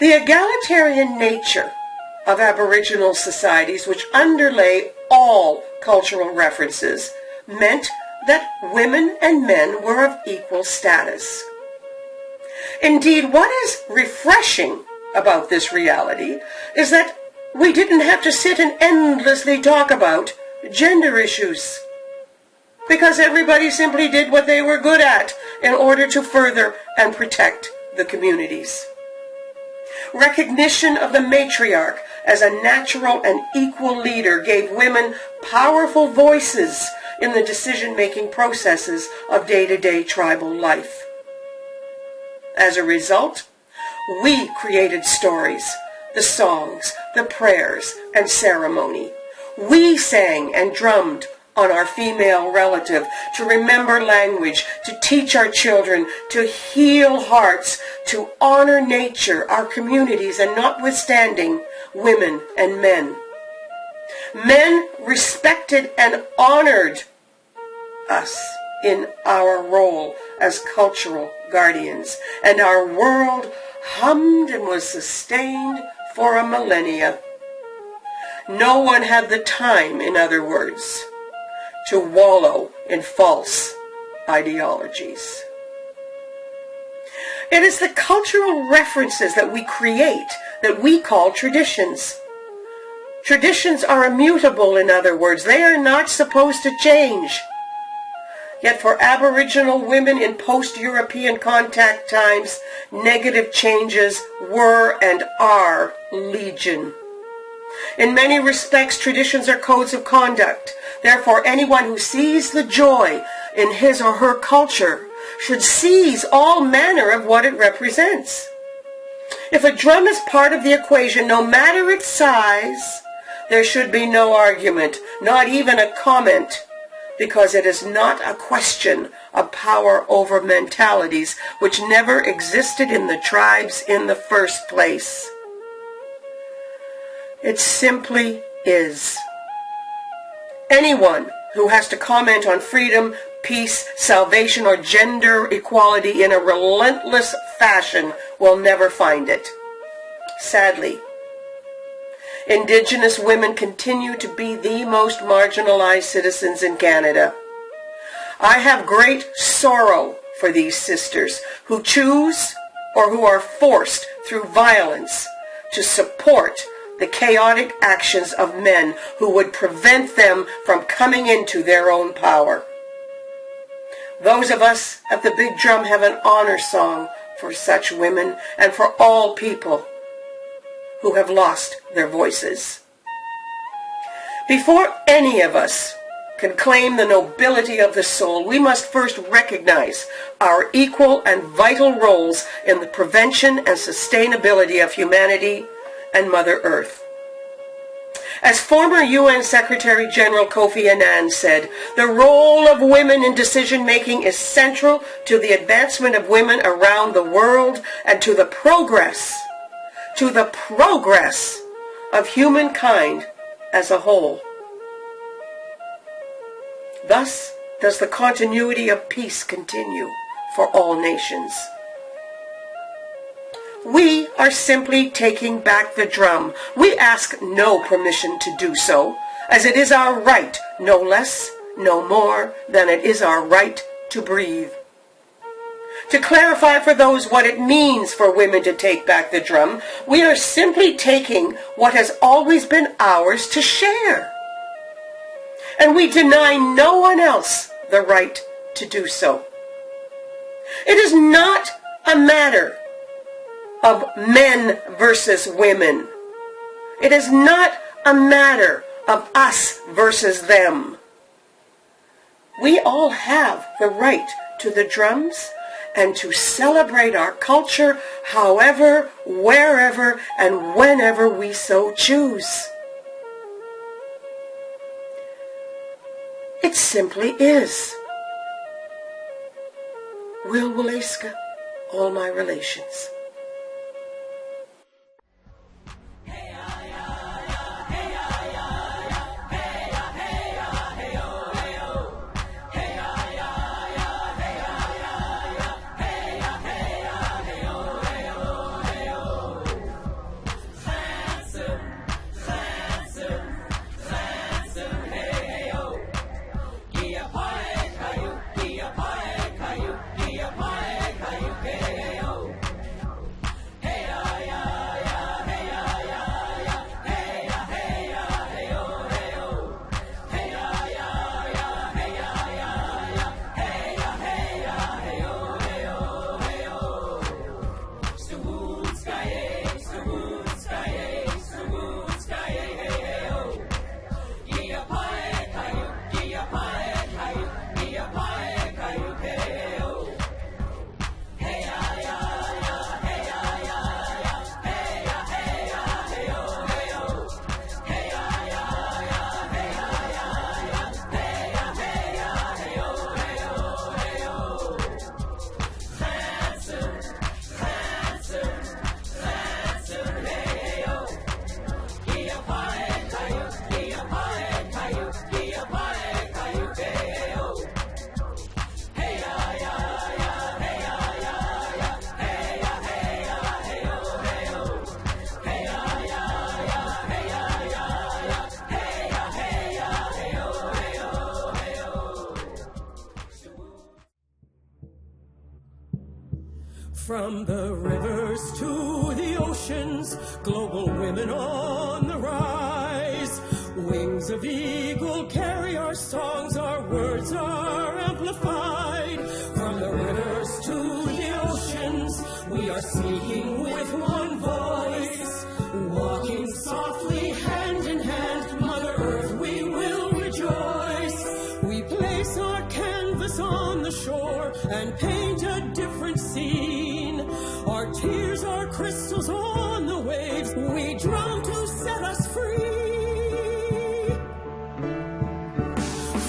The egalitarian nature of Aboriginal societies, which underlay all cultural references, meant that women and men were of equal status. Indeed, what is refreshing about this reality is that we didn't have to sit and endlessly talk about gender issues, because everybody simply did what they were good at in order to further and protect the communities. Recognition of the matriarch as a natural and equal leader gave women powerful voices in the decision-making processes of day-to-day tribal life. As a result, we created stories, the songs, the prayers, and ceremony. We sang and drummed on our female relative, to remember language, to teach our children, to heal hearts, to honor nature, our communities, and notwithstanding, women and men. Men respected and honored us in our role as cultural guardians, and our world hummed and was sustained for a millennia. No one had the time, in other words, to wallow in false ideologies. It is the cultural references that we create that we call traditions. Traditions are immutable, in other words. They are not supposed to change. Yet for Aboriginal women in post-European contact times, negative changes were and are legion. In many respects, traditions are codes of conduct. Therefore, anyone who sees the joy in his or her culture should seize all manner of what it represents. If a drum is part of the equation, no matter its size, there should be no argument, not even a comment, because it is not a question of power over mentalities which never existed in the tribes in the first place. It simply is. Anyone who has to comment on freedom, peace, salvation, or gender equality in a relentless fashion will never find it. Sadly, Indigenous women continue to be the most marginalized citizens in Canada. I have great sorrow for these sisters who choose or who are forced through violence to support the chaotic actions of men who would prevent them from coming into their own power. Those of us at the Big Drum have an honor song for such women and for all people who have lost their voices. Before any of us can claim the nobility of the soul, we must first recognize our equal and vital roles in the prevention and sustainability of humanity and Mother Earth. As former UN Secretary General Kofi Annan said, the role of women in decision-making is central to the advancement of women around the world and to the progress of humankind as a whole. Thus does the continuity of peace continue for all nations. We are simply taking back the drum. We ask no permission to do so, as it is our right, no less, no more, than it is our right to breathe. To clarify for those what it means for women to take back the drum, we are simply taking what has always been ours to share. And we deny no one else the right to do so. It is not a matter of men versus women. It is not a matter of us versus them. We all have the right to the drums and to celebrate our culture however, wherever, and whenever we so choose. It simply is. Will Waleska, all my relations. From the rivers to the oceans, global women on the rise. Wings of eagle carry our songs, our words are amplified. From the rivers to the oceans, we are speaking with one voice. Walking softly hand in hand, Mother Earth, we will rejoice. We place our canvas on the shore and paint a different scene. Our tears are crystals on the waves. We drum to set us free.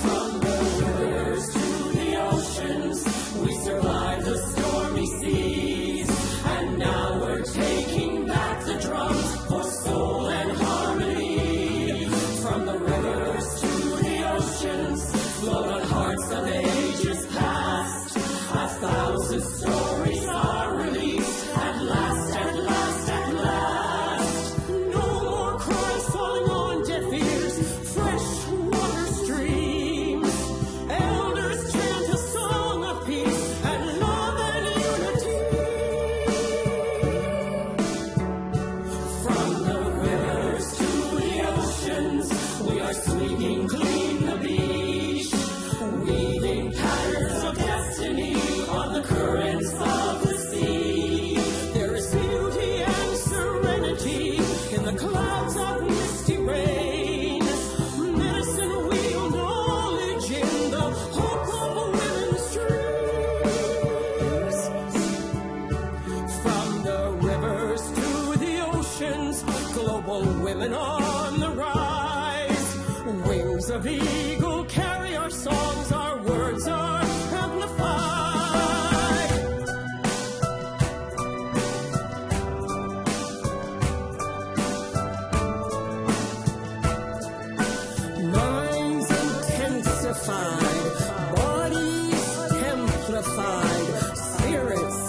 From the rivers to the oceans, we survived the stormy seas. And now we're taking back the drums for soul and harmony. From the rivers to the oceans, float on hearts of ages past. 1,000 stories are released. At last, at last, at last. No more cries falling on deaf ears. Fresh water streams. Elders chant a song of peace and love and unity. From the rivers to the oceans, we are sweeping clean the beach, weaving patterns of destiny on the currents of the sea. There is beauty and serenity in the clouds of misty rain. Medicine wheel knowledge in the hope of women's dreams. From the rivers to the oceans, global women on the rise. Wings of eagle carry our songs, our words are amplified. Minds intensified, bodies templified, spirits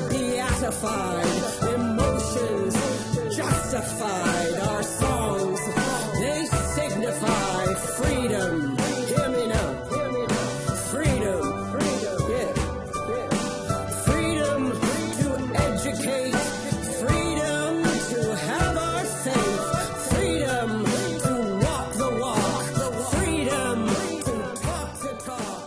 beatified, emotions justified. Our songs, they signify freedom. Hear me now. Freedom. Yeah. Freedom to educate. Freedom to have our faith. Freedom to walk the walk. Freedom to talk the talk.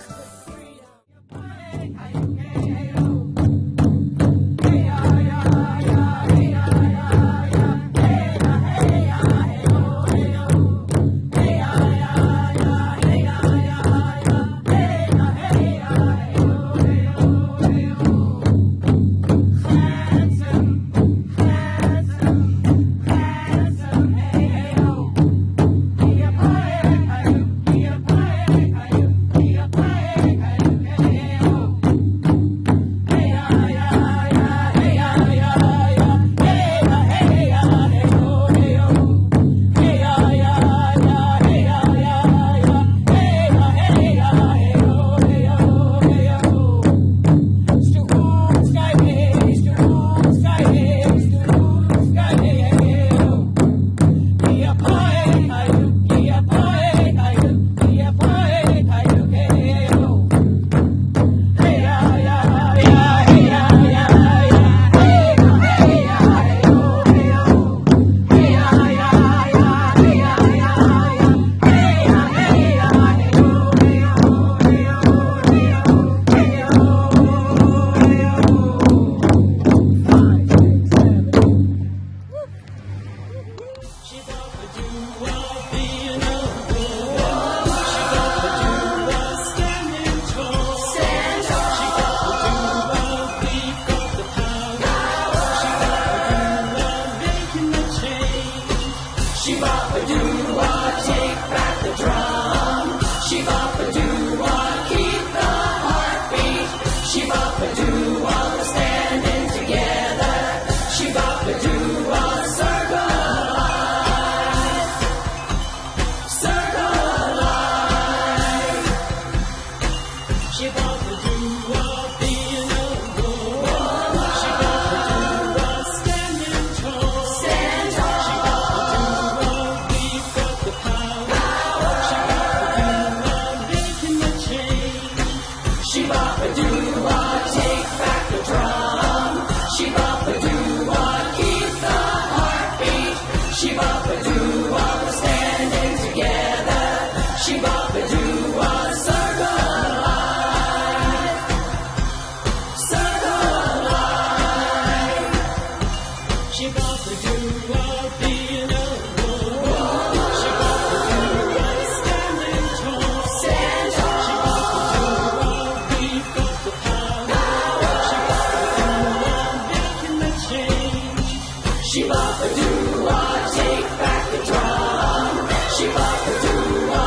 Shibaba-doo-wah, we're standing together. Shibaba-doo-wah, circle of life. Circle of life. Shibaba-doo-wah, being a woman. Shibaba-doo-wah, standing tall. Stand tall. Shibaba-doo-wah, we've got the power. Shibaba-doo-wah, making the change. Shibaba-doo-wah, take back the drum. Shibaba-doo-wah.